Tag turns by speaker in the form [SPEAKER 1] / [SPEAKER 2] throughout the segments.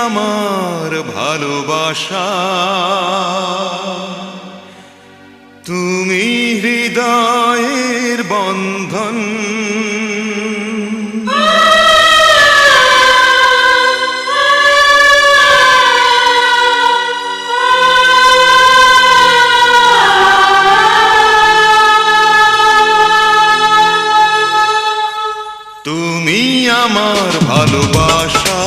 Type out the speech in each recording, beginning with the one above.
[SPEAKER 1] আমার ভালোবাসা, তুমি হৃদয়ের বন্ধন। তুমি আমার ভালোবাসা,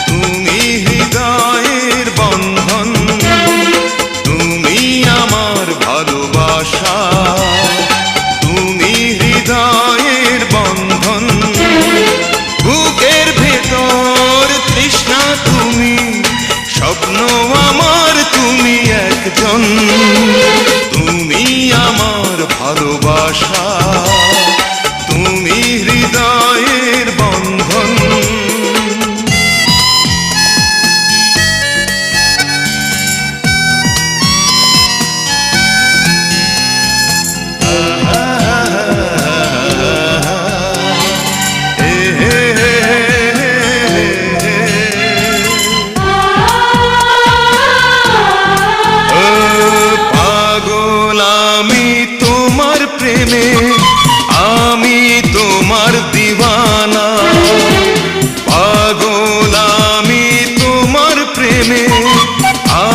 [SPEAKER 1] তুমি হৃদয়ের বন্ধন। তুমি আমার ভালোবাসা, তুমি হৃদয়ের বন্ধন। বুকের ভেতর তৃষ্ণা তুমি, স্বপ্ন আমার তুমি একজন। তুমি আমার ভালোবাসা, তুমি হৃদয়ের বন্ধন। পাগল আমি তোমার প্রেমে, আমি তোমার দিওয়ানা। পাগল আমি তোমার প্রেমে,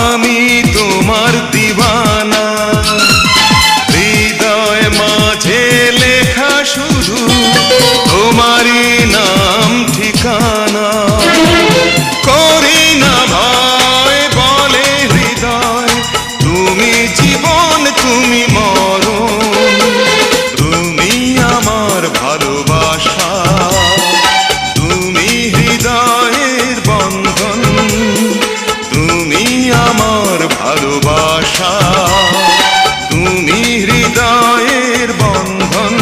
[SPEAKER 1] আমি তোমার দিওয়ানা। হৃদয় মাঝে লেখা শুধু তোমারই নাম ঠিকানা। করি না ভয় বলে হৃদয়, তুমি জীবন তুমি মরণ। তুমি আমার ভালোবাসা, তুমি হৃদয়ের বন্ধন। তুমি আমার ভালোবাসা, তুমি হৃদয়ের বন্ধন।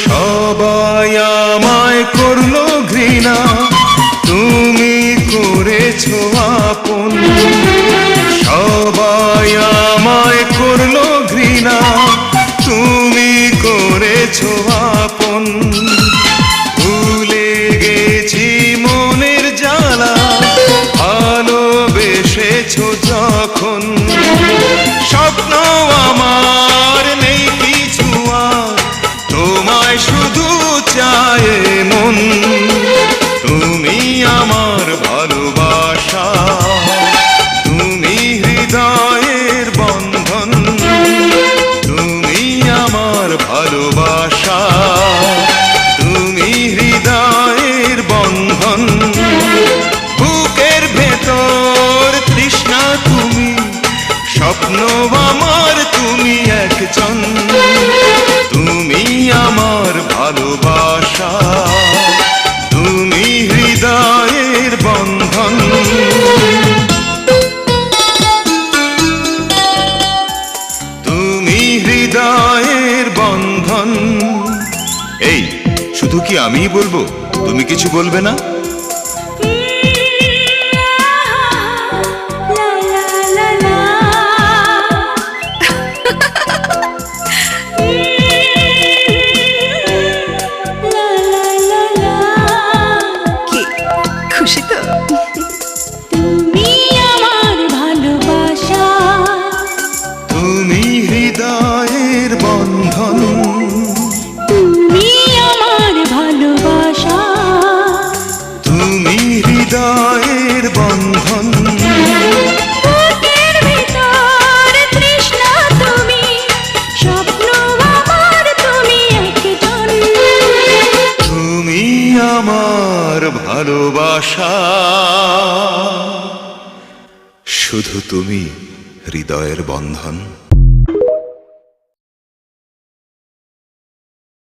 [SPEAKER 1] সবাই আমায় করলো ঘৃণা, তুমি করেছো আপন। সবাই আমায় করলো ঘৃণা, তুমি করেছো আপন। ভুলে গেছি মনের জ্বালা, ভালোবেসেছো যখন। স্বপ্ন আমার নেই কিছু আর, তোমায় শুধু চায় মন। তুমি আমার ভালোবাসা, তুমি হৃদয়ের বন্ধন। তুমি আমার ভালোবাসা, তুমি হৃদয়ের বন্ধন। বুকের ভেতর তৃষ্ণা তুমি, স্বপ্ন আমার তুমি একজন। তুমি আমার ভালোবাসা, তুমি হৃদয়ের বন্ধন। তুমি হৃদয়ের বন্ধন। এই শুধু কি আমিই বলবো, তুমি কিছু বলবে না?
[SPEAKER 2] খুশি তো?
[SPEAKER 3] তুমি আমার ভালোবাসা,
[SPEAKER 1] তুমি হৃদয়ের বন্ধন।
[SPEAKER 3] তুমি আমার ভালোবাসা,
[SPEAKER 1] তুমি হৃদয়ের বন্ধন।
[SPEAKER 3] বুকের ভিতর তৃষ্ণা তুমি, স্বপ্ন
[SPEAKER 1] আমার ভালোবাসা শুধু তুমি হৃদয়ের বন্ধন।